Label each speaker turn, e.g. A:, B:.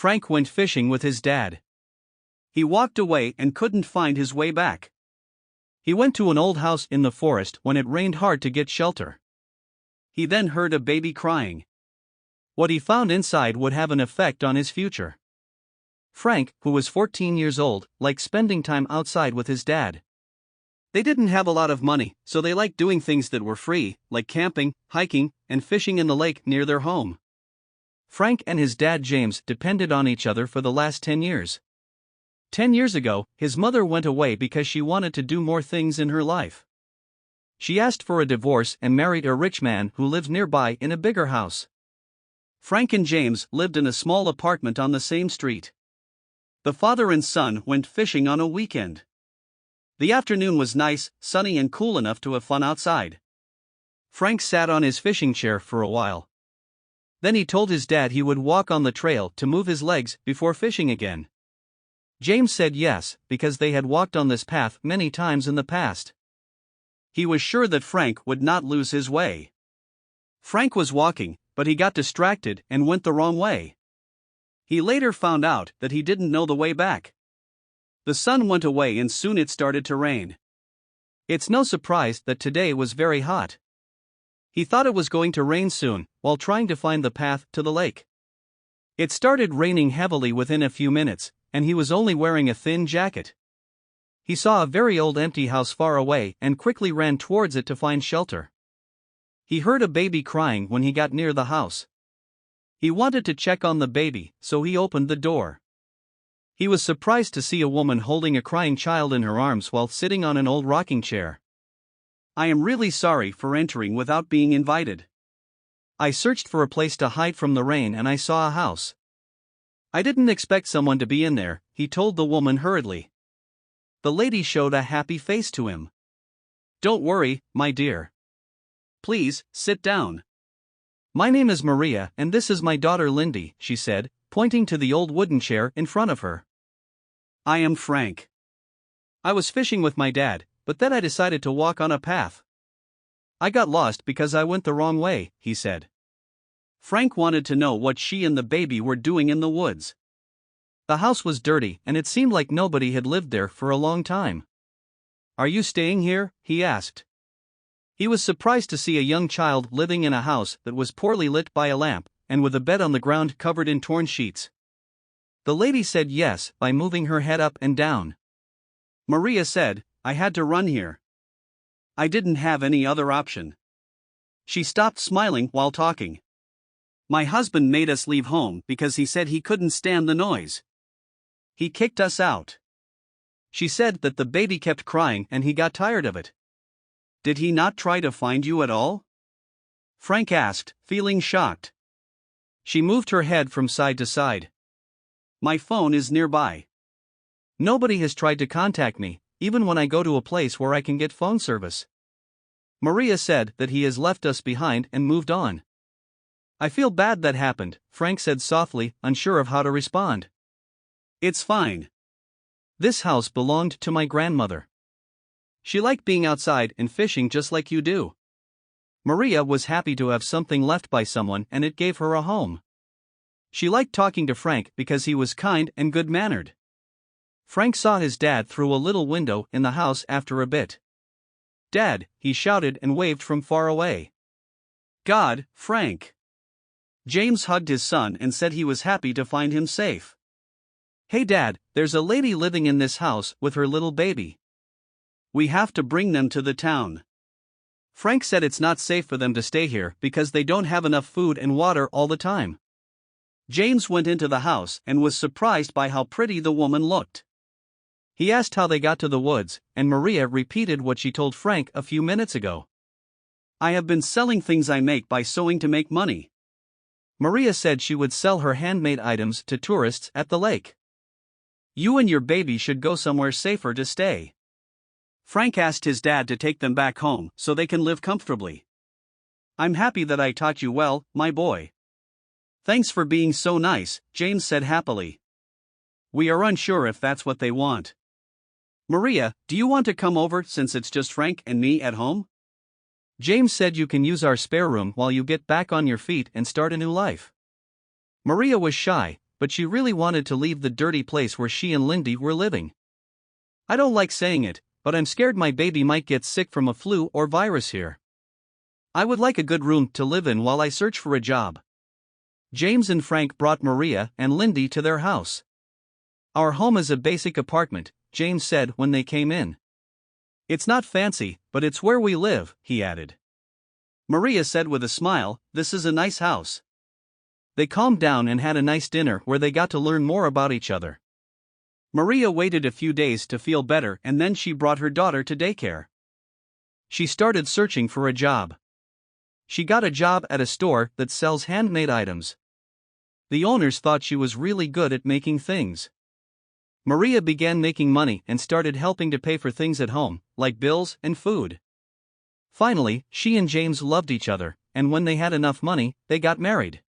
A: Frank went fishing with his dad. He walked away and couldn't find his way back. He went to an old house in the forest when it rained hard to get shelter. He then heard a baby crying. What he found inside would have an effect on his future. Frank, who was 14 years old, liked spending time outside with his dad. They didn't have a lot of money, so they liked doing things that were free, like camping, hiking, and fishing in the lake near their home. Frank and his dad James depended on each other for the last 10 years. 10 years ago, his mother went away because she wanted to do more things in her life. She asked for a divorce and married a rich man who lived nearby in a bigger house. Frank and James lived in a small apartment on the same street. The father and son went fishing on a weekend. The afternoon was nice, sunny and cool enough to have fun outside. Frank sat on his fishing chair for a while. Then he told his dad he would walk on the trail to move his legs before fishing again. James said yes, because they had walked on this path many times in the past. He was sure that Frank would not lose his way. Frank was walking, but he got distracted and went the wrong way. He later found out that he didn't know the way back. The sun went away and soon it started to rain. It's no surprise that today was very hot. He thought it was going to rain soon, while trying to find the path to the lake. It started raining heavily within a few minutes, and he was only wearing a thin jacket. He saw a very old empty house far away and quickly ran towards it to find shelter. He heard a baby crying when he got near the house. He wanted to check on the baby, so he opened the door. He was surprised to see a woman holding a crying child in her arms while sitting on an old rocking chair. "I am really sorry for entering without being invited. I searched for a place to hide from the rain and I saw a house. I didn't expect someone to be in there," he told the woman hurriedly. The lady showed a happy face to him. "Don't worry, my dear. Please, sit down. My name is Maria and this is my daughter Lindy," she said, pointing to the old wooden chair in front of her. "I am Frank. I was fishing with my dad, but then I decided to walk on a path. I got lost because I went the wrong way," he said. Frank wanted to know what she and the baby were doing in the woods. The house was dirty and it seemed like nobody had lived there for a long time. "Are you staying here?" he asked. He was surprised to see a young child living in a house that was poorly lit by a lamp, and with a bed on the ground covered in torn sheets. The lady said yes by moving her head up and down. Maria said, "I had to run here. I didn't have any other option." She stopped smiling while talking. "My husband made us leave home because he said he couldn't stand the noise. He kicked us out." She said that the baby kept crying and he got tired of it. "Did he not try to find you at all?" Frank asked, feeling shocked. She moved her head from side to side. "My phone is nearby. Nobody has tried to contact me, even when I go to a place where I can get phone service." Maria said that he has left us behind and moved on. "I feel bad that happened," Frank said softly, unsure of how to respond. "It's fine. This house belonged to my grandmother. She liked being outside and fishing just like you do." Maria was happy to have something left by someone and it gave her a home. She liked talking to Frank because he was kind and good-mannered. Frank saw his dad through a little window in the house after a bit. "Dad," he shouted and waved from far away. "God, Frank." James hugged his son and said he was happy to find him safe. "Hey Dad, there's a lady living in this house with her little baby. We have to bring them to the town. Frank said it's not safe for them to stay here because they don't have enough food and water all the time." James went into the house and was surprised by how pretty the woman looked. He asked how they got to the woods, and Maria repeated what she told Frank a few minutes ago. "I have been selling things I make by sewing to make money." Maria said she would sell her handmade items to tourists at the lake. "You and your baby should go somewhere safer to stay." Frank asked his dad to take them back home so they can live comfortably. "I'm happy that I taught you well, my boy." "Thanks for being so nice," James said happily. "We are unsure if that's what they want. Maria, do you want to come over since it's just Frank and me at home?" James said you can use our spare room while you get back on your feet and start a new life. Maria was shy, but she really wanted to leave the dirty place where she and Lindy were living. I don't like saying it, but I'm scared my baby might get sick from a flu or virus here. I would like a good room to live in while I search for a job. James and Frank brought Maria and Lindy to their house. Our home is a basic apartment, James said when they came in. It's not fancy, but it's where we live, he added. Maria said with a smile, this is a nice house. They calmed down and had a nice dinner where they got to learn more about each other. Maria waited a few days to feel better and then she brought her daughter to daycare. She started searching for a job. She got a job at a store that sells handmade items. The owners thought she was really good at making things. Maria began making money and started helping to pay for things at home, like bills and food. Finally, she and James loved each other, and when they had enough money, they got married.